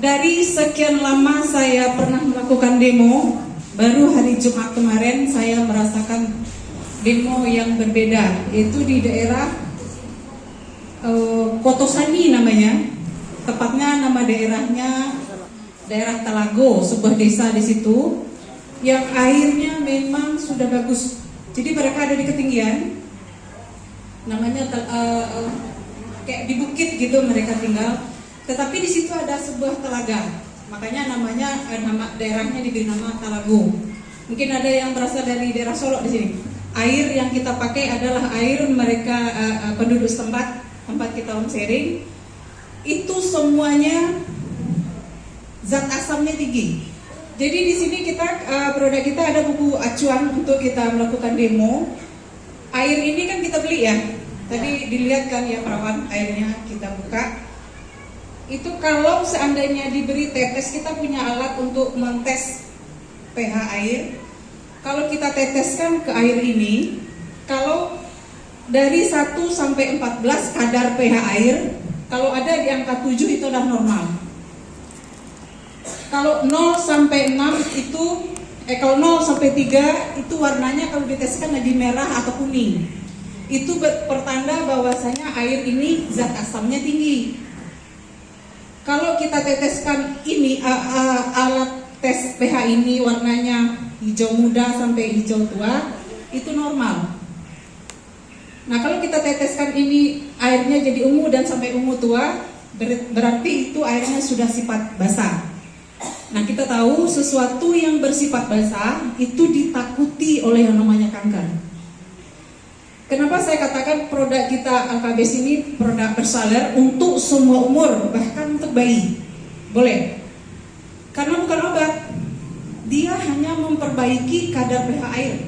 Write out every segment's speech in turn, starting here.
Dari sekian lama saya pernah melakukan demo, baru hari Jumat kemarin saya merasakan demo yang berbeda, yaitu di daerah Kotosani namanya, tepatnya nama daerahnya daerah Talago, sebuah desa di situ yang airnya memang sudah bagus. Jadi mereka ada di ketinggian, namanya kayak di bukit gitu mereka tinggal. Tetapi di situ ada sebuah telaga, makanya nama daerahnya diberi nama Talago. Mungkin ada yang berasal dari daerah Solo di sini. Air yang kita pakai adalah air mereka penduduk setempat, tempat kita sharing. Itu semuanya zat asamnya tinggi. Jadi di sini kita produk kita ada buku acuan untuk kita melakukan demo. Air ini kan kita beli ya. Tadi dilihat kan ya perawan, airnya kita buka. Itu kalau seandainya diberi tetes, kita punya alat untuk mentes pH air. Kalau kita teteskan ke air ini, kalau dari 1 sampai 14 kadar pH air, kalau ada di angka 7 itu adalah normal. Kalau 0 sampai 6 itu kalau 0 sampai 3 itu warnanya kalau diteskan lagi merah atau kuning. Itu pertanda bahwasanya air ini zat asamnya tinggi. Kalau kita teteskan ini alat tes pH ini warnanya hijau muda sampai hijau tua, itu normal. Nah, kalau kita teteskan ini airnya jadi ungu dan sampai ungu tua, berarti itu airnya sudah sifat basah. Nah, kita tahu sesuatu yang bersifat basah itu ditakuti oleh yang namanya kanker. Kenapa saya katakan produk kita Alkabes ini produk bersaler untuk semua umur, bahkan untuk bayi. Boleh. Karena bukan obat. Dia hanya memperbaiki kadar pH air.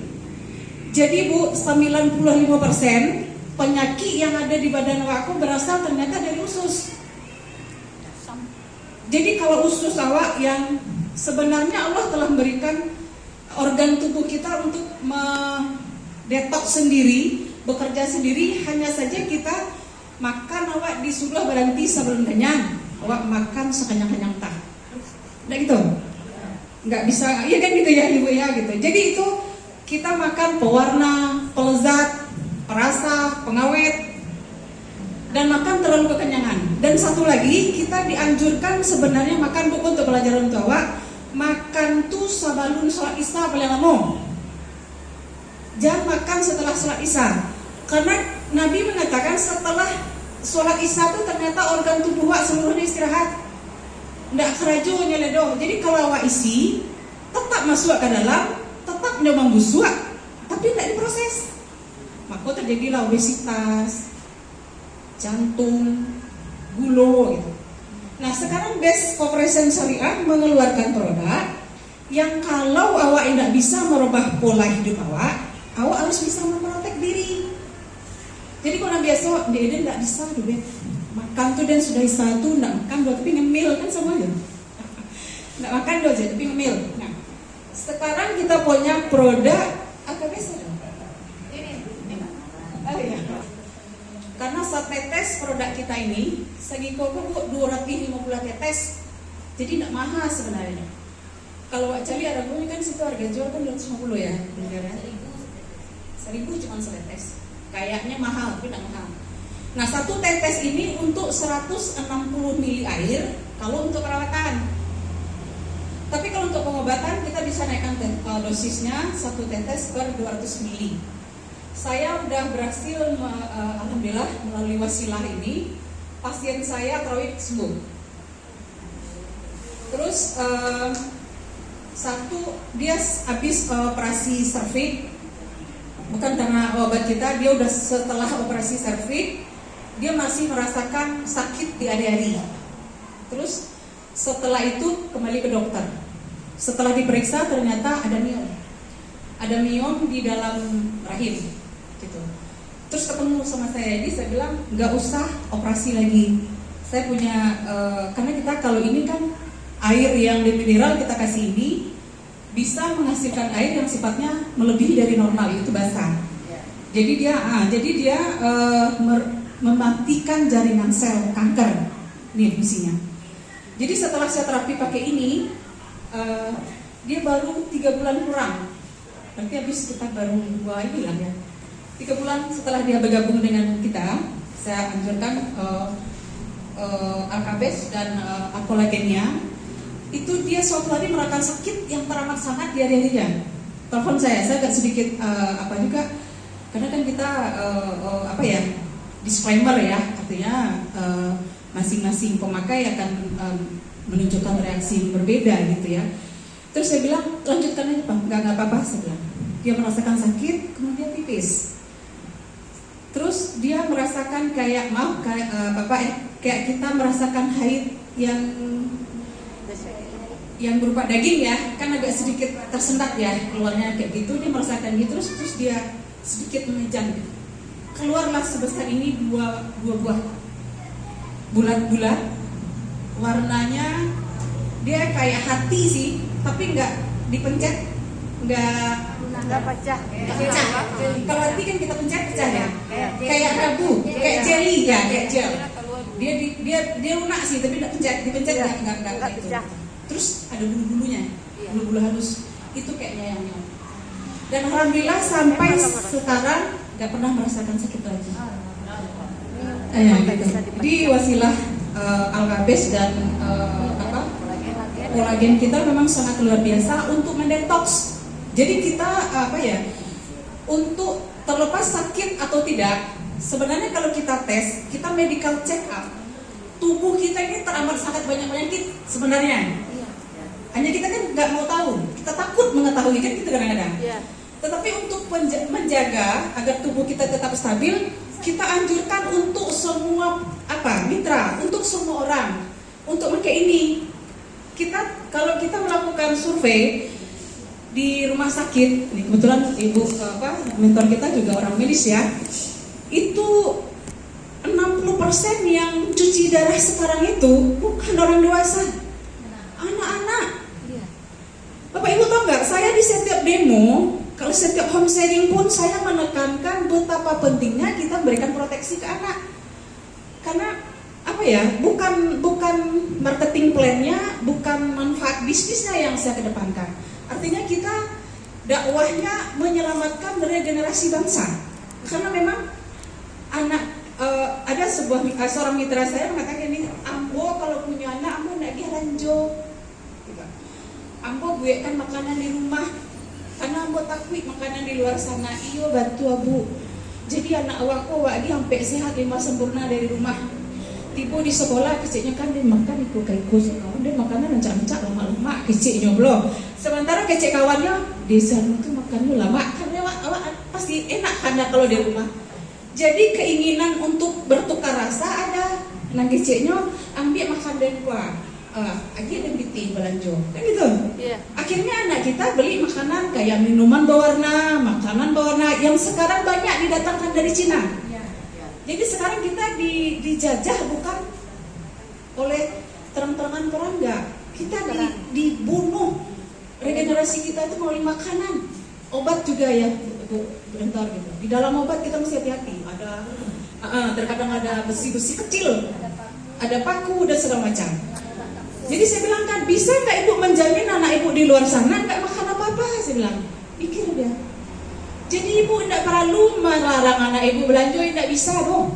Jadi Bu, 95% penyakit yang ada di badan awakku berasal ternyata dari usus. Jadi kalau usus awak yang sebenarnya Allah telah memberikan organ tubuh kita untuk detox sendiri, bekerja sendiri, hanya saja kita makan awak disuruh berhenti sebelum kenyang, awak makan sekenyang-kenyang tah. Nggak gitu? Nggak bisa, iya kan gitu ya Ibu ya gitu. Jadi itu kita makan pewarna, pelezat, perasa, pengawet, dan makan terlalu kekenyangan. Dan satu lagi, kita dianjurkan sebenarnya makan buku untuk pelajaran untuk awak, makan tuh sabalun sholat isya paling lama. Jangan makan setelah sholat isya, karena Nabi mengatakan setelah sholat isya itu ternyata organ tubuh awak seluruhnya istirahat, tidak keraju nyeledoh. Jadi kalau awak isi tetap masuk ke dalam, tetap memang busuk, tapi tidak diproses, maka terjadilah obesitas, jantung, gula gitu. Nah sekarang Best Corporation Syariah mengeluarkan produk yang kalau awak tidak bisa merubah pola hidup awak harus bisa memprotek diri. Jadi kalau biasa dia tidak bisa duit makan tuh dan sudah isa tuh tidak makan dua tapi ngemil kan sama aja. Tidak makan dua aja tapi ngemil. Nah sekarang kita punya produk apa biasa? Ini. Oh iya. Karena satu tetes produk kita ini segi koko 250 tetes, jadi tidak mahal sebenarnya. Kalau cari ada bunyi kan situ harga jual kan 250 ya, benar. 1000 cuma setetes. Kayaknya mahal tapi tidak mahal. Nah satu tetes ini untuk 160 mili air kalau untuk perawatan. Tapi kalau untuk pengobatan kita bisa naikkan dosisnya satu tetes per 200 mili. Saya sudah berhasil alhamdulillah melalui wasilah ini pasien saya terawih sembuh. Terus satu dia habis operasi serviks, bukan karena obat kita, dia udah setelah operasi serviks dia masih merasakan sakit di hari-hari. Terus setelah itu kembali ke dokter. Setelah diperiksa ternyata ada miom di dalam rahim gitu. Terus ketemu sama saya, jadi saya bilang nggak usah operasi lagi. Saya punya karena kita kalau ini kan air yang dimineral kita kasih ini bisa menghasilkan air yang sifatnya melebihi dari normal, itu basah. Jadi dia mematikan jaringan sel kanker, ini fungsinya. Jadi setelah saya terapi pakai ini, dia baru 3 bulan kurang. Berarti habis kita baru 2 ini lah ya. 3 bulan setelah dia bergabung dengan kita, saya anjurkan Alkabes dan Alkolagennya. Itu dia suatu hari merasakan sakit yang teramat sangat di hari-harinya. Telepon saya agak sedikit juga, karena kan kita disclaimer ya, artinya masing-masing pemakai akan menunjukkan reaksi berbeda gitu ya. Terus saya bilang lanjutkan aja Pak, nggak apa-apa, saya bilang. Dia merasakan sakit, kemudian pipis. Terus dia merasakan kayak kayak kita merasakan haid yang berupa daging ya, kan agak sedikit tersendat ya keluarnya kayak gitu. Dia merasakan gitu, terus dia sedikit memejang. Keluarlah sebesar ini dua buah bulat-bulat, warnanya dia kayak hati sih, tapi nggak dipencet, nggak pecah. Kalau hati kan kita pencet pecah ya, kayak rabu, kayak jelly ya, kayak gel. Dia lunak sih, tapi nggak dipencet nggak gitu. Terus ada bulu-bulunya, bulu-bulu halus, itu kayaknya yang nyamuk. Dan alhamdulillah sampai sekarang nggak pernah merasakan sakit lagi. Gitu. Jadi wasilah Alkabes dan kolagen kita memang sangat luar biasa untuk mendetoks. Jadi kita untuk terlepas sakit atau tidak, sebenarnya kalau kita tes, kita medical check up, tubuh kita ini teramat sangat banyak penyakit sebenarnya. Hanya kita kan nggak mau tahu, kita takut mengetahui kan kita kadang-kadang. Tetapi untuk menjaga agar tubuh kita tetap stabil, kita anjurkan untuk semua mitra, untuk semua orang, untuk pakai ini. Kalau kita melakukan survei di rumah sakit, nih kebetulan ibu mentor kita juga orang medis ya, itu 60% yang cuci darah sekarang itu bukan orang dewasa, anak-anak. Bapak ibu tahu nggak? Saya di setiap demo, kalau setiap home sharing pun saya menekankan betapa pentingnya kita berikan proteksi ke anak. Karena bukan marketing plan-nya, bukan manfaat bisnisnya yang saya kedepankan. Artinya kita dakwahnya menyelamatkan regenerasi bangsa. Karena memang ada seorang mitra saya mengatakan ini, Ambo kalau punya anak, Ambo nak dia ranjo. Ambo buatkan makanan di rumah, karena Ambo takut makanan di luar sana. Iyo bantu Abu. Jadi anak awakku dia sampai sehat 5 sempurna dari rumah. Tiba di sekolah kecilnya kan dia makan ikut kaikus, kawan dia makanan ancak-ancak lama-lama kecilnya belum. Sementara kecil kawannya di sana tuh makannya lama, karena awak pasti enak karena kalau di rumah. Jadi keinginan untuk bertukar rasa ada. Nang kecilnya ambil makan dan kuah. Lagi ada biti belanja, kan gitu. Akhirnya anak kita beli makanan kayak minuman berwarna, makanan berwarna yang sekarang banyak didatangkan dari Cina. Jadi sekarang kita dijajah bukan oleh terang-terangan perang, enggak. Kita dibunuh. Regenerasi kita itu melalui makanan, obat juga ya, Bu, bentar gitu. Di dalam obat kita mesti hati-hati. Terkadang ada besi-besi kecil, ada paku dan segala macam. Jadi saya bilang kan, bisa nggak ibu menjamin anak ibu di luar sana nggak makan apa-apa? Saya bilang, pikir dia. Jadi ibu tidak perlu melarang anak ibu belanja, tidak bisa dong.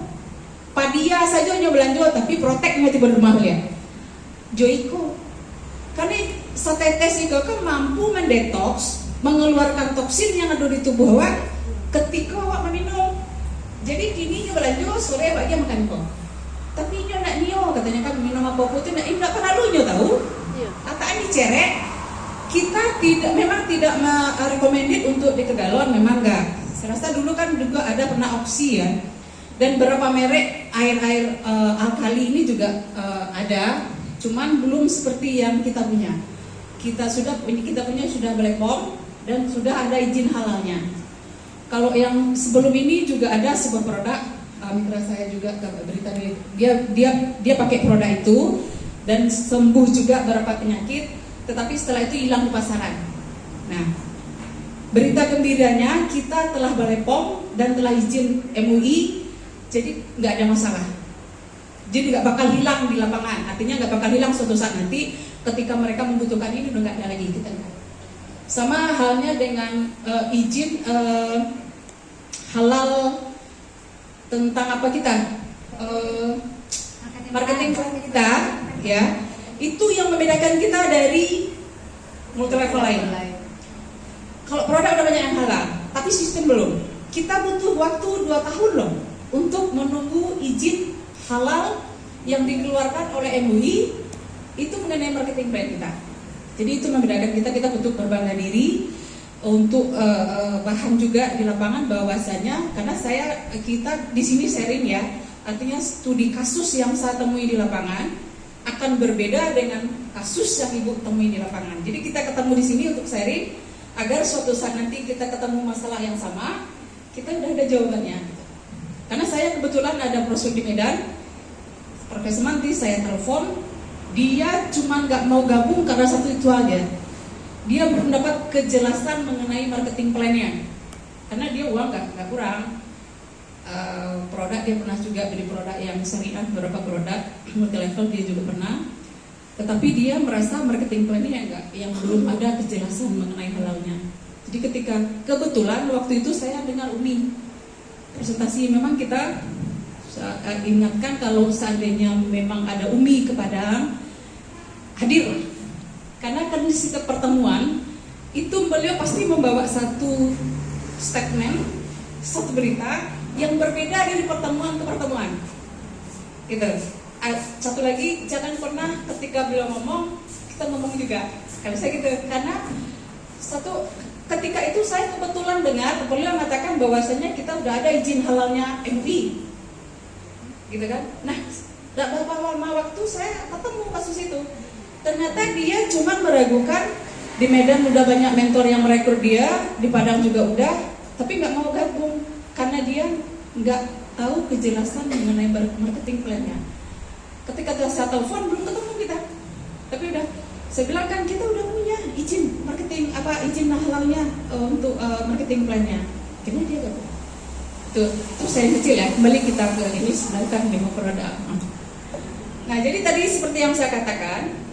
Padia saja hanya belanja, tapi proteknya tiba rumah lihat. Joiko, karena setetes itu kan mampu mendetoks, mengeluarkan toksin yang ada di tubuh awak ketika awak meminum. Jadi kini belanja sore bagi makan kok. Tapi nyo nak nio katanya kan minum apa-apa itu nak perlu nyo tahu. Kataan dicerek. Kita memang tidak recommended untuk di kegalon, memang enggak. Saya rasa dulu kan juga ada pernah opsi ya. Dan beberapa merek air alkali ini juga ada, cuman belum seperti yang kita punya. Kita punya sudah Black Bomb dan sudah ada izin halalnya. Kalau yang sebelum ini juga ada sebuah produk, mitra saya juga berita dia pakai produk itu dan sembuh juga beberapa penyakit, tetapi setelah itu hilang di pasaran. Nah, berita gembiranya kita telah Balai POM dan telah izin MUI, jadi nggak ada masalah. Jadi nggak bakal hilang di lapangan. Artinya nggak bakal hilang suatu saat nanti ketika mereka membutuhkan ini udah nggak ada lagi kita enggak. Sama halnya dengan izin halal tentang apa kita marketing kita, ya. Itu yang membedakan kita dari multi level lain. Kalau produk udah banyak yang halal, tapi sistem belum. Kita butuh waktu 2 tahun loh untuk menunggu izin halal yang dikeluarkan oleh MUI itu mengenai marketing brand kita. Jadi itu membedakan kita butuh berbangga diri untuk bahan juga di lapangan bahwasanya karena kita di sini sharing ya, artinya studi kasus yang saya temui di lapangan akan berbeda dengan kasus yang ibu temui di lapangan. Jadi kita ketemu di sini untuk sharing agar suatu saat nanti kita ketemu masalah yang sama, kita udah ada jawabannya. Karena saya kebetulan ada prospek di Medan, Profesor Manti saya telepon, dia cuma nggak mau gabung karena satu itu aja. Dia belum dapat kejelasan mengenai marketing plan-nya, karena dia uang nggak kurang. Produk dia pernah juga beli produk yang syariah, beberapa produk multi level dia juga pernah. Tetapi dia merasa marketing plan-nya yang belum ada kejelasan mengenai halalnya. Jadi ketika kebetulan waktu itu saya dengar Umi presentasi, memang kita ingatkan kalau seandainya memang ada Umi ke Padang, hadir. Karena kondisi pertemuan itu beliau pasti membawa satu statement, satu berita yang berbeda dari pertemuan ke pertemuan. Gitu. Satu lagi, jangan pernah ketika beliau ngomong kita ngomong juga. Kalau saya gitu, karena ketika itu saya kebetulan dengar beliau mengatakan bahwasanya kita udah ada izin halalnya MUI, gitu kan. Nah, gak berapa lama waktu saya ketemu kasus itu. Ternyata dia cuma meragukan, di Medan udah banyak mentor yang merekrut dia, di Padang juga udah, tapi nggak mau gabung karena dia nggak tahu kejelasan mengenai marketing plan-nya. Ketika saya telepon belum ketemu kita, tapi udah saya bilang kan kita udah punya izin marketing izin halalnya untuk marketing plan-nya. Akhirnya dia gabung. Itu saya kecil ya. Kembali kita ke ini sedangkan demo produk. Nah jadi tadi seperti yang saya katakan,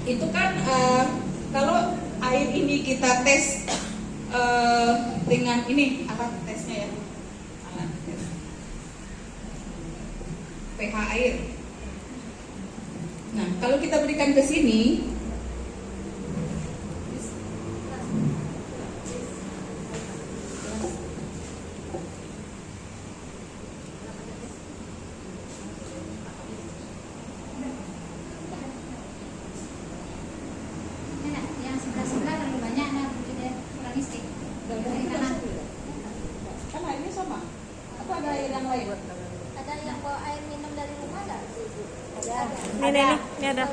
itu kan kalau air ini kita tes dengan ini apa tesnya ya? Alat tes. pH air. Nah, kalau kita berikan ke sini, yang sebelah terlalu banyak, kurang isi. kan airnya sama? Atau ada air yang lain? Ada yang bawa air minum dari rumah nggak? Ini ada.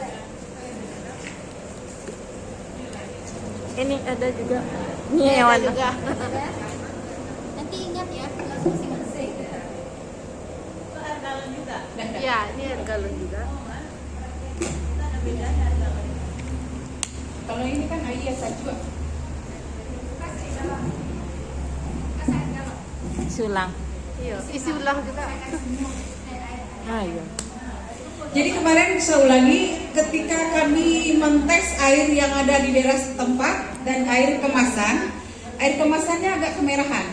Ini ada juga. Ini yang warna. Ada. Nanti ingat ya, gelas masing-masing. Ya, ini air galon juga. Kalau ini kan air saja. Sulang. Iya, isi ulang juga. Ah, iya. Jadi kemarin saya ulangi, ketika kami mentes air yang ada di daerah setempat dan air kemasannya agak kemerahan.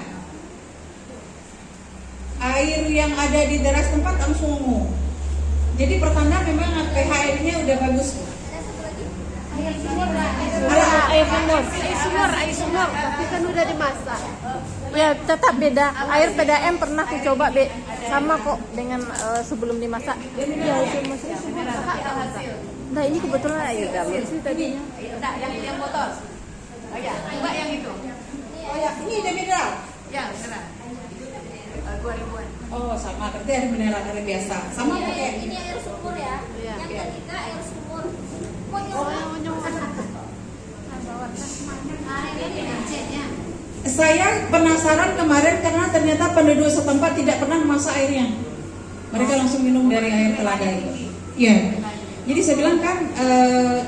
Air yang ada di daerah setempat langsung ungu. Jadi pertanda memang pH airnya udah bagus. Air sumur lah. Air sumur. Tapi kan udah dimasak. Ya, tetap beda. Air PDAM pernah aku coba, sama kok dengan sebelum dimasak. Ya, itu masih sumur. Nah, ini kebetulan air galon sih tadinya. Yang botol. Oh ya, coba yang itu. Oh ya, ini ada mineral. Ya, beneran. 2000-an. Oh sama, berarti air mineral air biasa. Sama pakai. Ini air sumur ya. Iya. Yang ketiga air sumur. Kok ini deterjennya. Saya penasaran kemarin karena ternyata penduduk setempat tidak pernah memasak airnya. Mereka langsung minum dari air telaga itu. Iya. Jadi saya bilang kan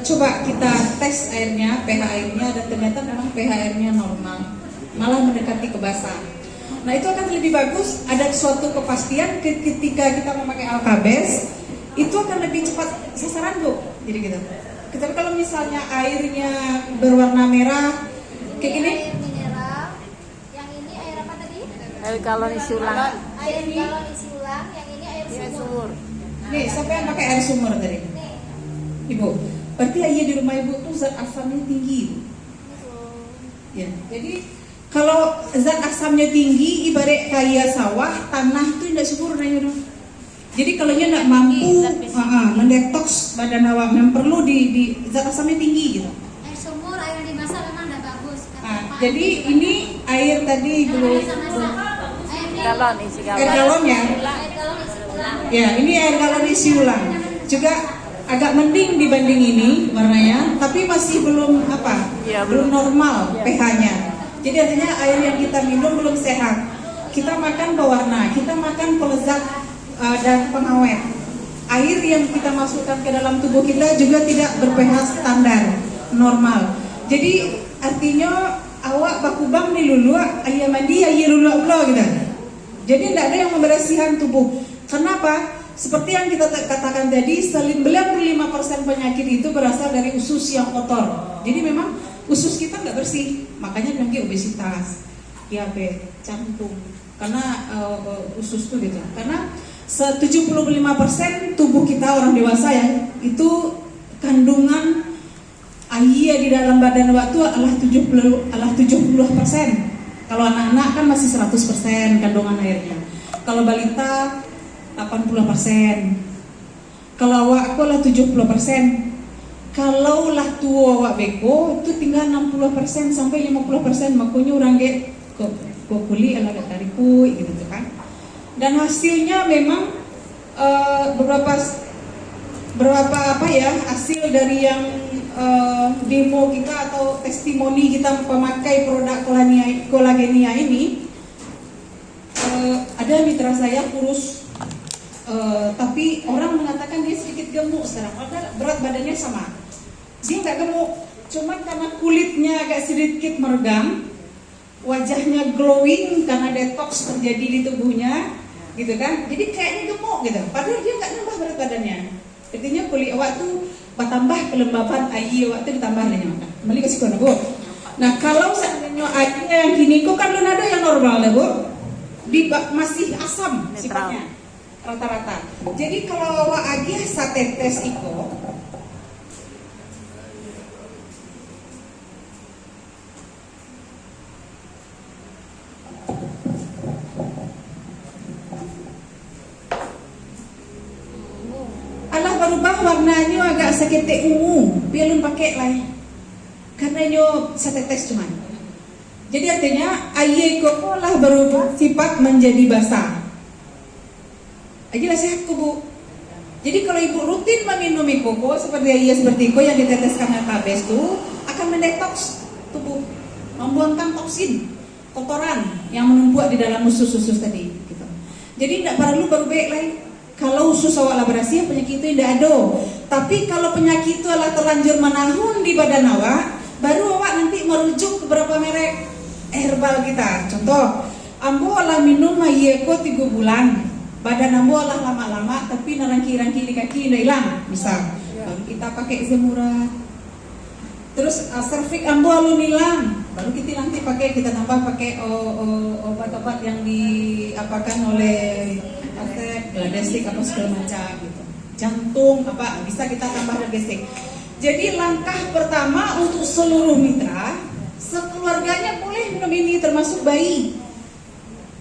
coba kita tes airnya, pH airnya, dan ternyata memang pH airnya normal, malah mendekati kebasahan. Nah itu akan lebih bagus, ada suatu kepastian ketika kita memakai alkabes, itu akan lebih cepat sasaran Bu. Jadi gitu. Tapi kalau misalnya airnya berwarna merah kayak gini, Air mineral. Yang ini air apa tadi? Air galon isi ulang. Air galon isi ulang. Yang ini air sumur. nih siapa yang pakai air sumur tadi? Nih. Ibu. Berarti air di rumah Ibu tuh zat asamnya tinggi. Ya. Jadi kalau zat asamnya tinggi, ibarat kayak sawah, tanah tuh tidak subur nanya dong. Jadi kalau dia tidak mampu mendetoks badan awak, memang perlu di zat asamnya tinggi gitu. Air sumur, air yang dimasak memang tidak bagus. Jadi ini air tadi belum Galon isi air galon. galon ya. Air galon isi ulang. Ya, ini air galon isi ulang. Juga agak mending dibanding ini warnanya, tapi masih belum Iya, belum belum. normal Iya. pH-nya. Jadi artinya air yang kita minum belum sehat. Kita makan pewarna, kita makan pelezat dan pengawet. Air yang kita masukkan ke dalam tubuh kita juga tidak ber-pH standar normal. Jadi artinya awak bakubang di lulu, ayah mandi, ayah lulu pula gitu. Jadi tidak ada yang membersihkan tubuh. Kenapa? Seperti yang kita katakan tadi, 95% penyakit itu berasal dari usus yang kotor. Jadi memang usus kita nggak bersih, makanya penyakit obesitas, diabetes, jantung. Karena usus itu gitu. Karena 75% tubuh kita orang dewasa ya itu kandungan air di dalam badan waktu adalah 70%. Kalau anak-anak kan masih 100% kandungan airnya. Kalau balita 80%. Kalau awak aku lah 70%. Kalau lah tua awak beko itu tinggal 60% sampai 50%. Makanya orang get kuli ala tariku gitu kan. Dan hasilnya memang beberapa hasil dari yang demo kita atau testimoni kita pemakai produk kolagenia ini, ada mitra saya kurus, tapi orang mengatakan dia sedikit gemuk sekarang, padahal berat badannya sama. Dia nggak gemuk, cuman karena kulitnya agak sedikit meregang, wajahnya glowing karena detox terjadi di tubuhnya, gitu kan? Jadi kayaknya gemuk gitu. Padahal dia nggak nambah berat badannya. Artinya kulit awak tuh bertambah kelembapan air awak tuh ditambah lagi makan. Kembali ke sekolah Bu. Nah kalau seandainya air yang gini kok kan belum ada yang normal deh Bu. Masih asam sifatnya rata-rata. Jadi kalau awak agih satetes iko. Berubah warnanya agak sakit ungu, biarun pakai lah, karena nyo satetes cuman. Jadi artinya air koko lah berubah sifat menjadi basah. Ajalah sehat Bu. Jadi kalau ibu rutin meminum koko seperti air seperti koko yang diteteskan tabes itu akan mendetoks tubuh, membuangkan toksin, kotoran yang menumpuk di dalam usus-usus tadi. Gitu. Jadi tidak perlu berubah lagi. Kalau usus awak lah bersih, penyakit itu tidak ada. Tapi kalau penyakit itu adalah terlanjur menahun di badan awak, baru awak nanti merujuk ke beberapa merek herbal kita. Contoh, ambo lah minum mayeko 3 bulan, badan ambo lah lama-lama, tapi narangki-rangki di kaki tidak hilang. Misal, baru kita pakai zemurat. Terus servik ambo alun hilang, baru kita nanti kita tambah pakai obat-obat yang diapakan oleh gladestik apa segala macam gitu. Jantung apa bisa kita tambah gladestik. Jadi langkah pertama untuk seluruh mitra, sekeluarganya boleh minum ini termasuk bayi.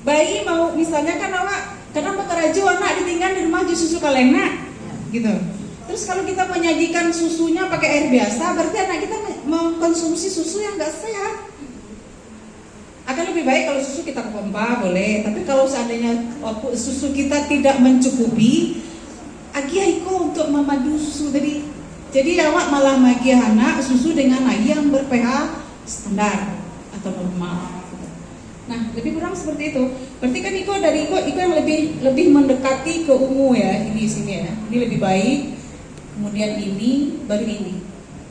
Bayi mau misalnya kan awak kadang bekerja anak ditinggal di rumah susu kalena gitu. Terus kalau kita menyajikan susunya pakai air biasa, berarti anak kita mengkonsumsi susu yang nggak sehat. Akan lebih baik kalau susu kita pompa boleh, tapi kalau seandainya susu kita tidak mencukupi, agiaiko untuk memadu susu tadi. Jadi awak malah magiah anak susu dengan air yang ber-pH standar atau normal. Nah, lebih kurang seperti itu. Berarti kan iko yang lebih mendekati ke ungu ya, ini sini ya. Ini lebih baik. Kemudian ini baru ini.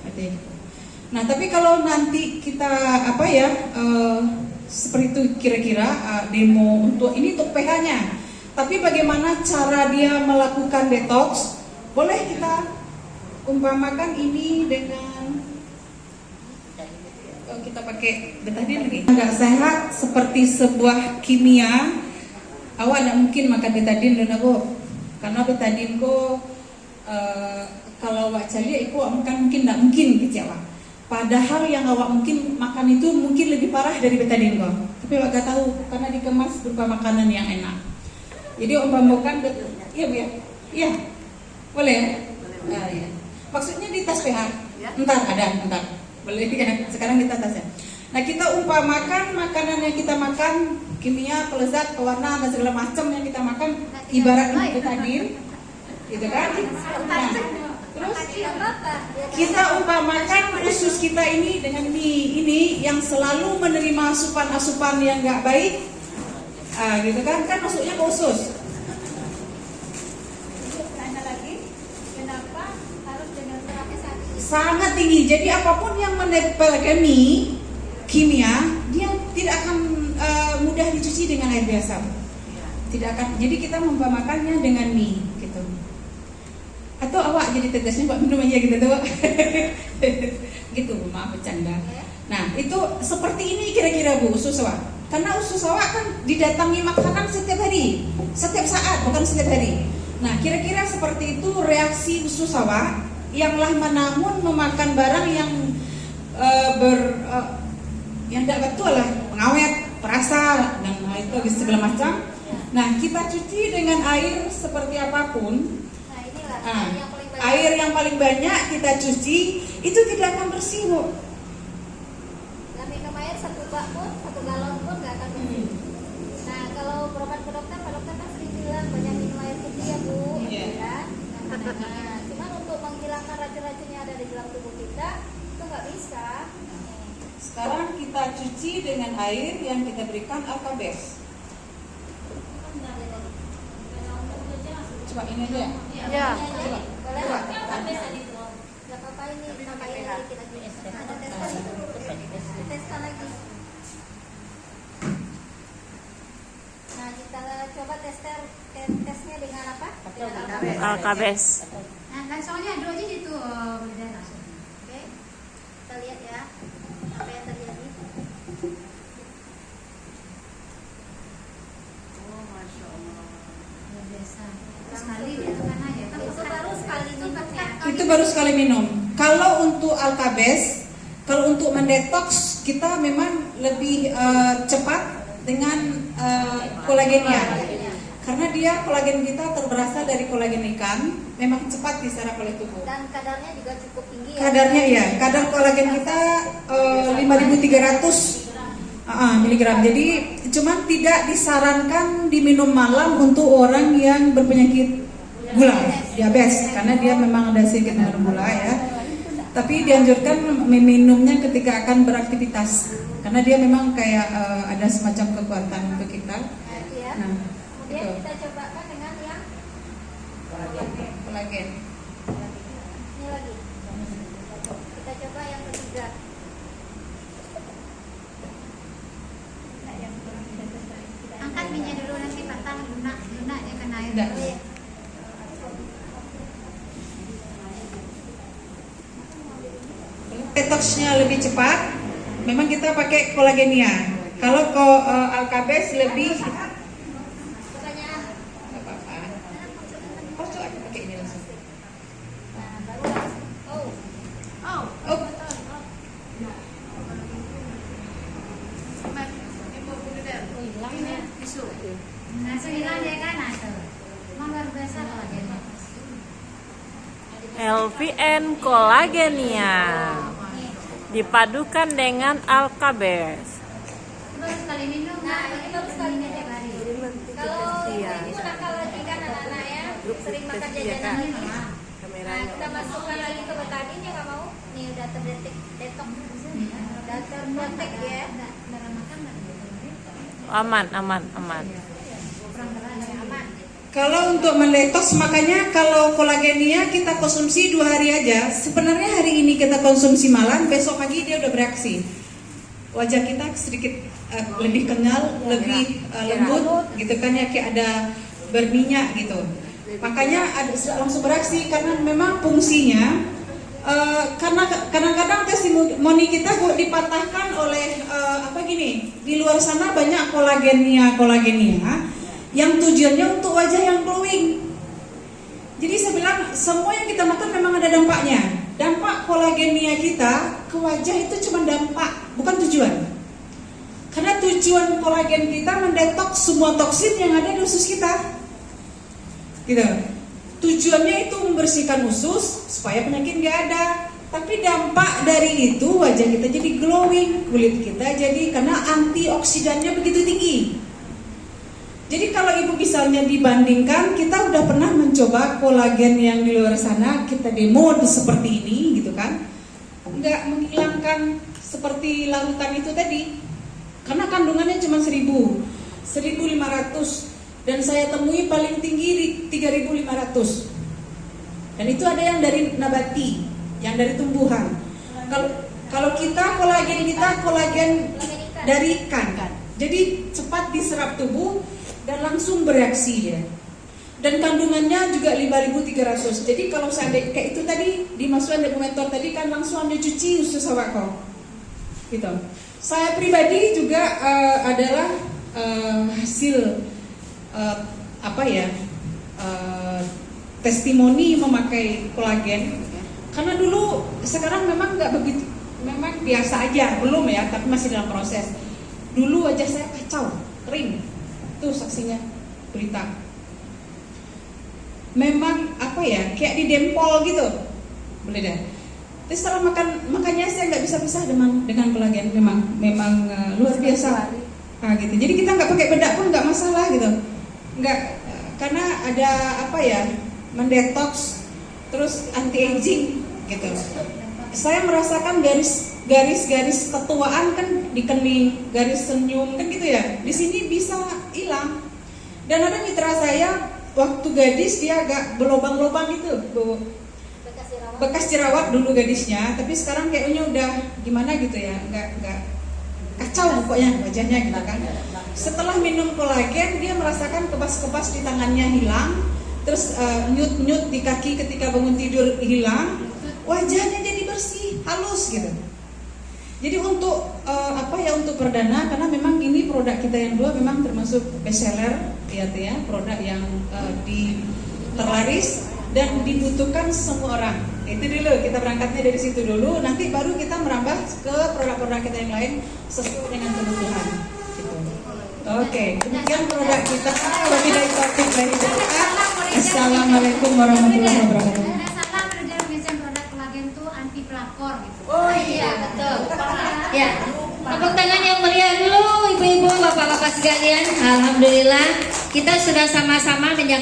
Artinya. Nah, tapi kalau nanti kita seperti itu kira-kira demo untuk ini untuk pH-nya. Tapi bagaimana cara dia melakukan detox? boleh kita umpamakan ini dengan kita pakai betadine lagi. Nggak sehat seperti sebuah kimia. Awak tidak mungkin makan betadine dan aku, karena betadine ko kalau awak cari aku makan mungkin tidak mungkin kecewa. Padahal yang awak mungkin makan itu mungkin lebih parah dari betadine ko. Tapi awak gak tahu karena dikemas berupa makanan yang enak. Jadi umpamakan iya Bu ya? Iya. Boleh ya? Ya. Maksudnya di tas PH. Entar. Boleh ya. Sekarang kita tasnya. Nah, kita umpamakan makanan yang kita makan, kimia, pelezat, pewarna dan segala macam yang kita makan ibarat betadine. Gitu kan? Nah, terus kita umpamakan usus kita ini dengan mie ini yang selalu menerima asupan-asupan yang nggak baik, gitu kan masuknya ke usus. Tanya lagi, kenapa harus dengan sangat tinggi? Jadi apapun yang menempel ke mie kimia, dia tidak akan mudah dicuci dengan air biasa. Tidak akan. Jadi kita umpamakannya dengan mie, gitu. Atau awak jadi tegasnya buat minum aja gitu tuh. Gitu, maaf bercanda. Nah, itu seperti ini kira-kira Bu usus awak. Karena usus awak kan didatangi makanan setiap hari, setiap saat, bukan setiap hari. Nah, kira-kira seperti itu reaksi usus awak yang lama namun memakan barang yang yang tidak betul lah, pengawet, perasa dan itu segala macam. Nah, kita cuci dengan air seperti apapun. Air yang paling banyak kita cuci itu tidak akan bersih Bu. Nah, minum air 1 bak pun, 1 galon pun nggak akan bersih. Nah, kalau berobat ke dokter, Pak dokter kan sering bilang banyak minum air putih ya Bu, ya. Nah, cuman untuk menghilangkan racun-racun yang ada di dalam tubuh kita itu nggak bisa. Sekarang kita cuci dengan air yang kita berikan Alkabes. Coba ini aja ya. Ya. Coba. Boleh nggak? Nggak apa-apa ini tambahin dikit lagi. Ada tesnya itu. Tesnya lagi. Nah, kita coba tesnya dengan apa? Dengan Alkabes. Nah, kan soalnya aduh aja gitu beda langsung. Oke. Kita lihat ya. Apa yang terjadi? Oh, Masya Allah. Biasa. Sekali itu kan aja. Itu baru sekali minumnya. Itu baru sekali minum. Kalau untuk Alkabes, kalau untuk mendetoks kita memang lebih cepat dengan kolagenia. Karena dia kolagen kita berasal dari kolagen ikan, memang cepat diserap oleh tubuh. Dan kadarnya juga cukup tinggi ya. Kadarnya ya, kadar kolagen kita 5.300 miligram. Jadi cuman tidak disarankan diminum malam untuk orang yang berpenyakit gula, diabetes, karena dia memang ada sedikit mengandung gula ya. Tapi dianjurkan meminumnya ketika akan beraktivitas, karena dia memang kayak ada semacam kekuatan untuk kita. Nah, Kemudian itu kita cobakan dengan yang kolagen. ini lagi. Kita coba yang ketiga. Angkat minyak dulu nanti patah lunak ya kena air. Enggak. Detoxnya lebih cepat. Memang kita pakai kolagenia. Kalau Alkabes lebih Pokoknya nggak apa-apa. Oh, coba aku pakai ini langsung. nah, baru langsung. Oh, Langsung hilang dia kan tuh. Emang luar biasa kalau dia. LVN Kolagenia dipadukan dengan Alkabes. Baru sekali minum. Nah, ini baru sekali minum tiap hari. Kalau ini nakal lagi kan anak-anak ya, sering makan jajanan lagi. Nah, kita masukkan lagi ke betadine ya nggak mau. Nih udah terdetek detok. Udah terdetek ya. Aman. Aman. kalau untuk mendetoks, makanya kalau kolagenia kita konsumsi 2 hari aja. Sebenarnya hari ini kita konsumsi malam, besok pagi dia udah bereaksi. Wajah kita sedikit lebih kenyal, lebih lembut, gitu kan ya, kayak ada berminyak gitu. Makanya ada langsung bereaksi karena memang fungsinya karena kadang-kadang testimoni kita dipatahkan oleh di luar sana banyak kolagenia yang tujuannya untuk wajah yang glowing. Jadi saya bilang semua yang kita makan memang ada dampaknya. Dampak kolagenia kita ke wajah itu cuma dampak, bukan tujuan. Karena tujuan kolagen kita mendetoks semua toksin yang ada di usus kita. Gitu. Tujuannya itu membersihkan usus supaya penyakit nggak ada. Tapi dampak dari itu wajah kita jadi glowing, kulit kita jadi karena antioksidannya begitu tinggi. Jadi kalau ibu misalnya dibandingkan, kita udah pernah mencoba kolagen yang di luar sana, kita demo seperti ini gitu kan, nggak menghilangkan seperti larutan itu tadi, karena kandungannya cuma 1500 dan saya temui paling tinggi di 3500. Dan itu ada yang dari nabati, yang dari tumbuhan. Kalau kita kolagen dari ikan, jadi cepat diserap tubuh dan langsung bereaksi ya. Dan kandungannya juga 5300. Jadi kalau seandainya kayak itu tadi dimasukkan depometor tadi kan langsung Anda cuci usus awak kok. Gitu. Saya pribadi juga adalah hasil testimoni memakai kolagen. Karena dulu sekarang memang nggak begitu, memang biasa aja, belum ya, tapi masih dalam proses. Dulu wajah saya kacau, kering. Itu saksinya berita. Memang kayak di dempol gitu. Boleh deh. Terus setelah makanya saya nggak bisa pisah dengan kolagen. Memang luar biasa. Gitu. Jadi kita nggak pakai bedak pun nggak masalah gitu. Nggak, karena ada mendetoks, terus anti aging gitu. Saya merasakan garis-garis ketuaan kan di kening, garis senyum kan gitu ya. Di sini bisa hilang. Dan ada mitra saya waktu gadis dia agak berlobang-lobang gitu, Bu. Bekas jerawat dulu gadisnya, tapi sekarang kayaknya udah gimana gitu ya, enggak kacau pokoknya wajahnya gitu kan. Setelah minum kolagen dia merasakan kebas-kebas di tangannya hilang, terus nyut-nyut di kaki ketika bangun tidur hilang. Wajahnya jadi bersih, halus gitu. Jadi untuk untuk perdana, karena memang ini produk kita yang dua memang termasuk best seller ya, produk yang terlaris dan dibutuhkan semua orang. Itu dulu kita berangkatnya dari situ dulu, nanti baru kita merambah ke produk-produk kita yang lain sesuai dengan kebutuhan. Gitu. Oke, demikian produk kita. Wabillahi taufiq wal hidayah. Assalamualaikum warahmatullahi wabarakatuh. Oh iya betul. Ya, tepuk tangan yang meriah dulu ibu-ibu, bapak-bapak sekalian. Alhamdulillah kita sudah sama-sama menyaksikan